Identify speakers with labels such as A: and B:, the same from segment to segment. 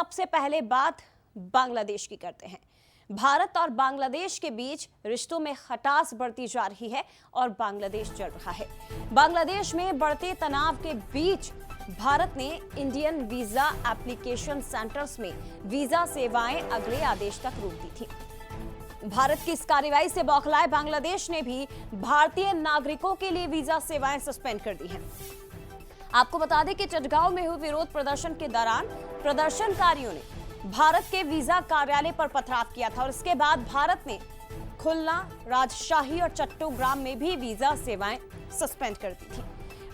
A: सबसे पहले बात बांग्लादेश की करते हैं। भारत और बांग्लादेश के बीच रिश्तों में खटास बढ़ती जा रही है और बांग्लादेश जल रहा है। बांग्लादेश में बढ़ते तनाव के बीच भारत ने इंडियन वीजा एप्लीकेशन सेंटर्स में वीजा सेवाएं अगले आदेश तक रोक दी थी। भारत की इस कार्रवाई से बौखलाए बांग्लादेश ने भी भारतीय नागरिकों के लिए वीजा सेवाएं सस्पेंड कर दी हैं। आपको बता दें कि चटगांव में हुए विरोध प्रदर्शन के दौरान प्रदर्शनकारियों ने भारत के वीजा कार्यालय पर पथराव किया था और इसके बाद भारत ने खुलना, राजशाही और चट्टोग्राम में भी वीजा सेवाएं सस्पेंड कर दी थी।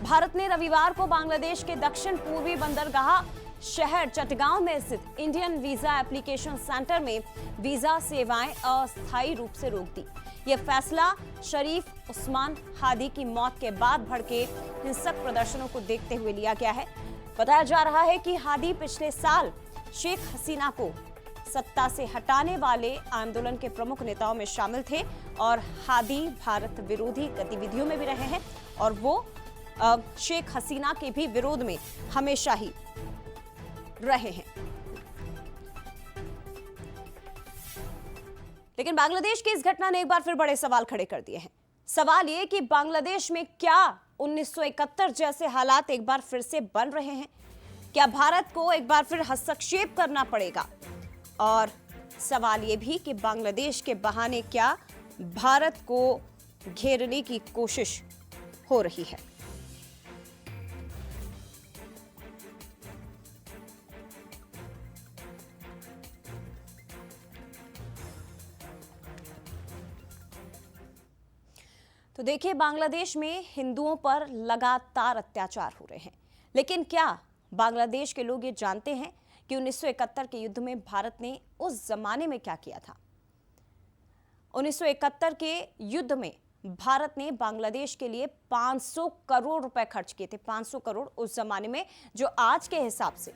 A: भारत ने रविवार को बांग्लादेश के दक्षिण पूर्वी बंदरगाह शहर चटगांव में स्थित इंडियन वीजा एप्लीकेशन सेंटर में वीजा सेवाएं अस्थायी रूप से रोक दी। यह फैसला शरीफ उस्मान हादी की मौत के बाद भड़के हिंसक प्रदर्शनों को देखते हुए लिया गया है। बताया जा रहा है कि हादी पिछले साल शेख हसीना को सत्ता से हटाने वाले आंदोलन के प्रमुख नेताओं में शामिल थे और हादी भारत विरोधी गतिविधियों में भी रहे हैं और वो शेख हसीना के भी विरोध में हमेशा ही रहे हैं। लेकिन बांग्लादेश की इस घटना ने एक बार फिर बड़े सवाल खड़े कर दिए हैं। सवाल ये कि बांग्लादेश में क्या 1971 जैसे हालात एक बार फिर से बन रहे हैं? क्या भारत को एक बार फिर हस्तक्षेप करना पड़ेगा? और सवाल ये भी कि बांग्लादेश के बहाने क्या भारत को घेरने की कोशिश हो रही है? तो देखिए, बांग्लादेश में हिंदुओं पर लगातार अत्याचार हो रहे हैं, लेकिन क्या बांग्लादेश के लोग ये जानते हैं कि 1971 के युद्ध में भारत ने उस जमाने में क्या किया था? 1971 के युद्ध में भारत ने बांग्लादेश के लिए 500 करोड़ रुपए खर्च किए थे। 500 करोड़ उस जमाने में, जो आज के हिसाब से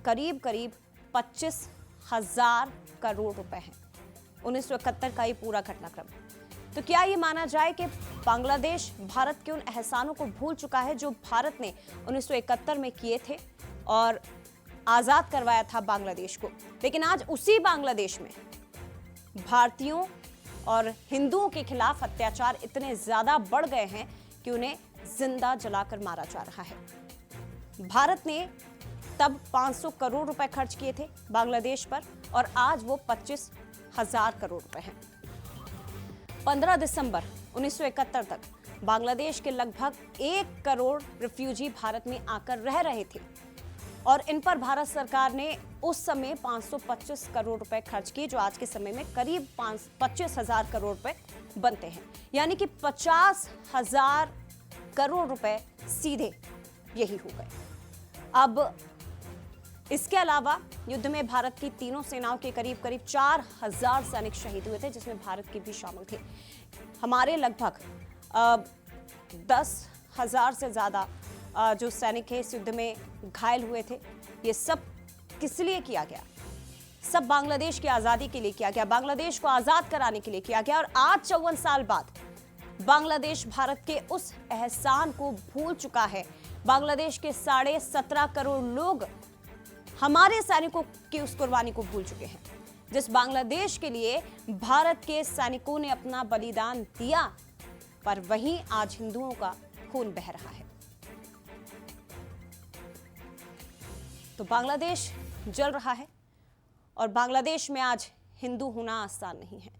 A: करीब करीब 25,000 करोड़ रुपए हैं। 1971 का ये पूरा घटनाक्रम। तो क्या ये माना जाए कि बांग्लादेश भारत के उन एहसानों को भूल चुका है जो भारत ने 1971 में किए थे और आजाद करवाया था बांग्लादेश को? लेकिन आज उसी बांग्लादेश में भारतीयों और हिंदुओं के खिलाफ अत्याचार इतने ज्यादा बढ़ गए हैं कि उन्हें जिंदा जलाकर मारा जा रहा है। भारत ने तब 500 करोड़ रुपए खर्च किए थे बांग्लादेश पर और आज वो 25,000 करोड़ रुपए हैं। 15 दिसंबर 1971 तक बांग्लादेश के लगभग 1 करोड़ रिफ्यूजी भारत में आकर रह रहे थे और इन पर भारत सरकार ने उस समय 525 करोड़ रुपए खर्च किए, जो आज के समय में करीब 25,000 करोड़ रुपए बनते हैं। यानी कि 50,000 करोड़ रुपए सीधे यही हो गए। अब इसके अलावा युद्ध में भारत की तीनों सेनाओं के करीब करीब 4,000 सैनिक शहीद हुए थे, जिसमें भारत के भी शामिल थे। हमारे लगभग 10,000 से ज्यादा जो सैनिक हैं इस युद्ध में घायल हुए थे। ये सब किस लिए किया गया? सब बांग्लादेश की आजादी के लिए किया गया, बांग्लादेश को आजाद कराने के लिए किया गया। और आज 54 साल बाद बांग्लादेश भारत के उस एहसान को भूल चुका है। बांग्लादेश के 17.5 करोड़ लोग हमारे सैनिकों की उस कुर्बानी को भूल चुके हैं, जिस बांग्लादेश के लिए भारत के सैनिकों ने अपना बलिदान दिया, पर वहीं आज हिंदुओं का खून बह रहा है। तो बांग्लादेश जल रहा है और बांग्लादेश में आज हिंदू होना आसान नहीं है।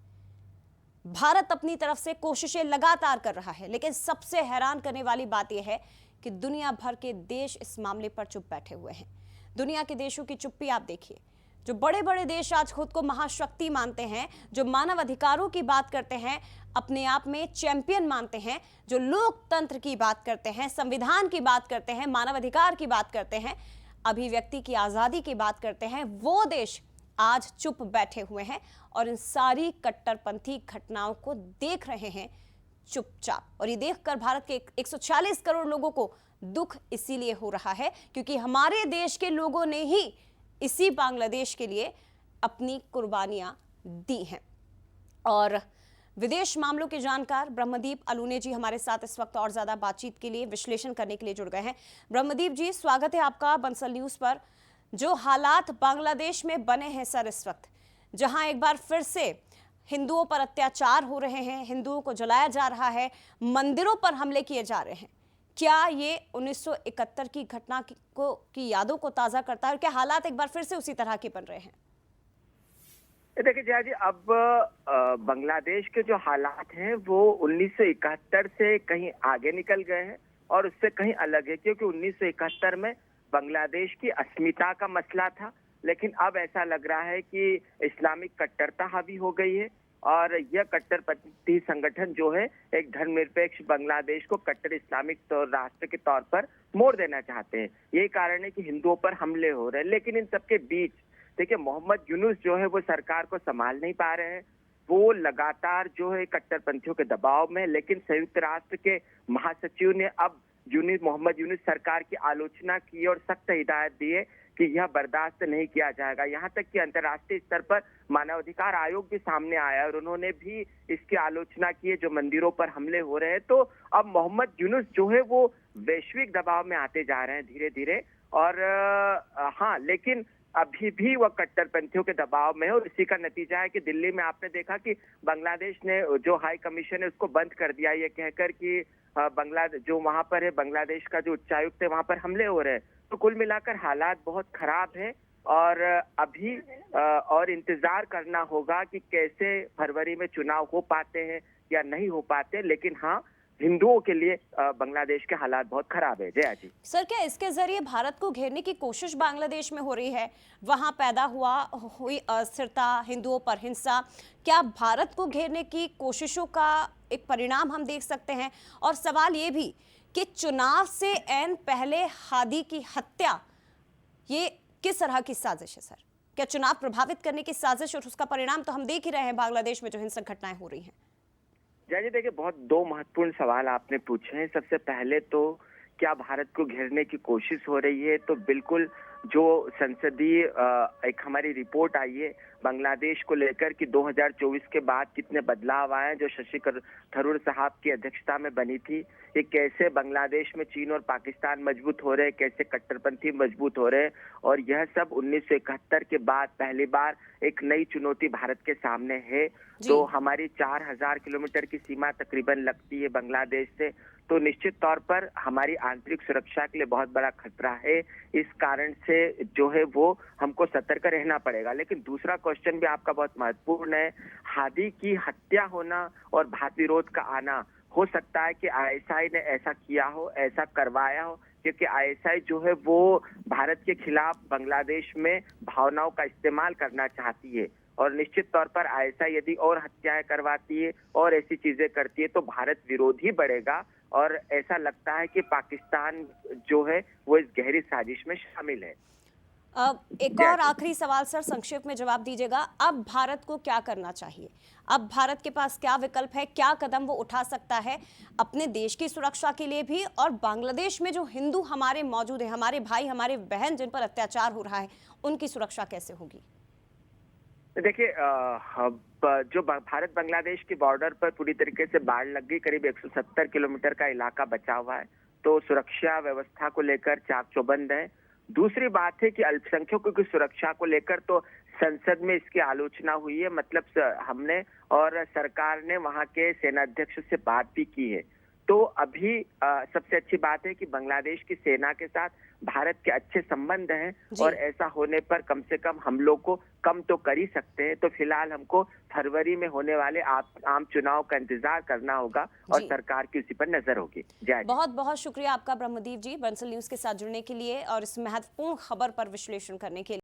A: भारत अपनी तरफ से कोशिशें लगातार कर रहा है, लेकिन सबसे हैरान करने वाली बात यह है कि दुनिया भर के देश इस मामले पर चुप बैठे हुए हैं। दुनिया के देशों की चुप्पी आप देखिए। जो बड़े बड़े देश आज खुद को महाशक्ति मानते हैं, जो मानव अधिकारों की बात करते हैं, अपने आप में चैंपियन मानते हैं, जो लोकतंत्र की बात करते हैं, संविधान की बात करते हैं, मानव अधिकार की बात करते हैं, अभिव्यक्ति की आजादी की बात करते हैं, वो देश आज चुप बैठे हुए हैं और इन सारी कट्टरपंथी घटनाओं को देख रहे हैं चुपचाप। और ये देखकर भारत के 140 करोड़ लोगों को दुख इसीलिए हो रहा है क्योंकि हमारे देश के लोगों ने ही इसी बांग्लादेश के लिए अपनी कुर्बानियां दी हैं। और विदेश मामलों के जानकार ब्रह्मदीप अलूने जी हमारे साथ इस वक्त और ज्यादा बातचीत के लिए, विश्लेषण करने के लिए जुड़ गए हैं। ब्रह्मदीप जी, स्वागत है आपका बंसल न्यूज पर। जो हालात बांग्लादेश में बने हैं सर इस वक्त, जहां एक बार फिर से हिंदुओं पर अत्याचार हो रहे हैं, हिंदुओं को जलाया जा रहा है, मंदिरों पर हमले किए जा रहे हैं, क्या ये 1971 की घटना की यादों को ताजा करता है और क्या हालात एक बार फिर से उसी तरह के बन रहे हैं?
B: देखिए जया जी, अब बांग्लादेश के जो हालात हैं वो 1971 से कहीं आगे निकल गए हैं और उससे कहीं अलग है, क्योंकि 1971 में बांग्लादेश की अस्मिता का मसला था, लेकिन अब ऐसा लग रहा है कि इस्लामिक कट्टरता हावी हो गई है और यह कट्टरपंथी संगठन जो है एक धर्मनिरपेक्ष बांग्लादेश को कट्टर इस्लामिक राष्ट्र के तौर पर मोड़ देना चाहते हैं। यही कारण है कि हिंदुओं पर हमले हो रहे हैं, लेकिन इन सबके बीच देखिए मोहम्मद यूनुस जो है वो सरकार को संभाल नहीं पा रहे हैं। वो लगातार जो है कट्टरपंथियों के दबाव में, लेकिन संयुक्त राष्ट्र के महासचिव ने अब मोहम्मद यूनुस सरकार की आलोचना की और सख्त हिदायत दी है कि यह बर्दाश्त नहीं किया जाएगा। यहाँ तक कि अंतर्राष्ट्रीय स्तर पर मानवाधिकार आयोग भी सामने आया और उन्होंने भी इसकी आलोचना की है जो मंदिरों पर हमले हो रहे हैं। तो अब मोहम्मद यूनुस जो है वो वैश्विक दबाव में आते जा रहे हैं धीरे धीरे, और हाँ, लेकिन अभी भी वह कट्टरपंथियों के दबाव में है और इसी का नतीजा है कि दिल्ली में आपने देखा कि बांग्लादेश ने जो हाई कमीशन है उसको बंद कर दिया, ये कहकर कि बांग्लादेश जो वहां पर है, बांग्लादेश का जो उच्चायुक्त है वहां पर हमले हो रहे हैं। तो कुल मिलाकर हालात बहुत खराब है और अभी और इंतजार करना होगा कि कैसे फरवरी में चुनाव हो पाते हैं या नहीं हो पाते। लेकिन हाँ, हिंदुओं के लिए बांग्लादेश के हालात बहुत खराब है। जया जी,
A: सर क्या इसके जरिए भारत को घेरने की कोशिश बांग्लादेश में हो रही है? वहां पैदा हुई अस्थिरता, हिंदुओं पर हिंसा, क्या भारत को घेरने की कोशिशों का एक परिणाम हम देख सकते हैं? और सवाल ये भी कि चुनाव से ऐन पहले हादी की हत्या, ये किस तरह की साजिश है सर? क्या चुनाव प्रभावित करने की साजिश और उसका परिणाम तो हम देख ही रहे हैं बांग्लादेश में जो हिंसक घटनाएं हो रही हैं?
B: जय जी, देखिए बहुत दो महत्वपूर्ण सवाल आपने पूछे हैं। सबसे पहले तो क्या भारत को घेरने की कोशिश हो रही है? तो बिल्कुल, जो संसदीय एक हमारी रिपोर्ट आई है बांग्लादेश को लेकर कि 2024 के बाद कितने बदलाव आए, जो शशि थरूर साहब की अध्यक्षता में बनी थी, ये कैसे बांग्लादेश में चीन और पाकिस्तान मजबूत हो रहे हैं, कैसे कट्टरपंथी मजबूत हो रहे हैं, और यह सब 1971 के बाद पहली बार एक नई चुनौती भारत के सामने है। तो हमारी 4000 किलोमीटर की सीमा तकरीबन लगती है बांग्लादेश से, तो निश्चित तौर पर हमारी आंतरिक सुरक्षा के लिए बहुत बड़ा खतरा है। इस कारण से जो है वो हमको सतर्क रहना पड़ेगा। लेकिन दूसरा क्वेश्चन भी आपका बहुत महत्वपूर्ण है, हादी की हत्या होना और भात विरोध का आना। हो सकता है कि आईएसआई ने ऐसा किया हो, ऐसा करवाया हो, क्योंकि आईएसआई जो है वो भारत के खिलाफ बांग्लादेश में भावनाओं का इस्तेमाल करना चाहती है, और निश्चित तौर पर आईएसआई यदि और हत्याएं करवाती है और ऐसी चीजें करती है तो भारत विरोधी बढ़ेगा, और ऐसा लगता है कि पाकिस्तान जो है वो इस गहरी साजिश में शामिल है।
A: एक और आखिरी सवाल सर, संक्षेप में जवाब दीजिएगा। अब भारत को क्या करना चाहिए? अब भारत के पास क्या विकल्प है, क्या कदम वो उठा सकता है अपने देश की सुरक्षा के लिए भी, और बांग्लादेश में जो हिंदू हमारे मौजूद हैं, हमारे भाई हमारे बहन जिन पर अत्याचार हो रहा है, उनकी सुरक्षा कैसे होगी?
B: देखिए, जो भारत बांग्लादेश के बॉर्डर पर पूरी तरीके से बाढ़ लग गई, करीब 170 किलोमीटर का इलाका बचा हुआ है, तो सुरक्षा व्यवस्था को लेकर चाक चौबंद है। दूसरी बात है कि अल्पसंख्यकों की सुरक्षा को लेकर तो संसद में इसकी आलोचना हुई है, मतलब हमने और सरकार ने वहां के सेनाध्यक्ष से बात भी की है। तो अभी सबसे अच्छी बात है कि बांग्लादेश की सेना के साथ भारत के अच्छे संबंध हैं, और ऐसा होने पर कम से कम हम लोग को कम तो कर ही सकते हैं। तो फिलहाल हमको फरवरी में होने वाले आम चुनाव का इंतजार करना होगा और सरकार की उसी पर नजर होगी।
A: बहुत बहुत शुक्रिया आपका ब्रह्मदीप जी, बंसल न्यूज के साथ जुड़ने के लिए और इस महत्वपूर्ण खबर पर विश्लेषण करने के लिए।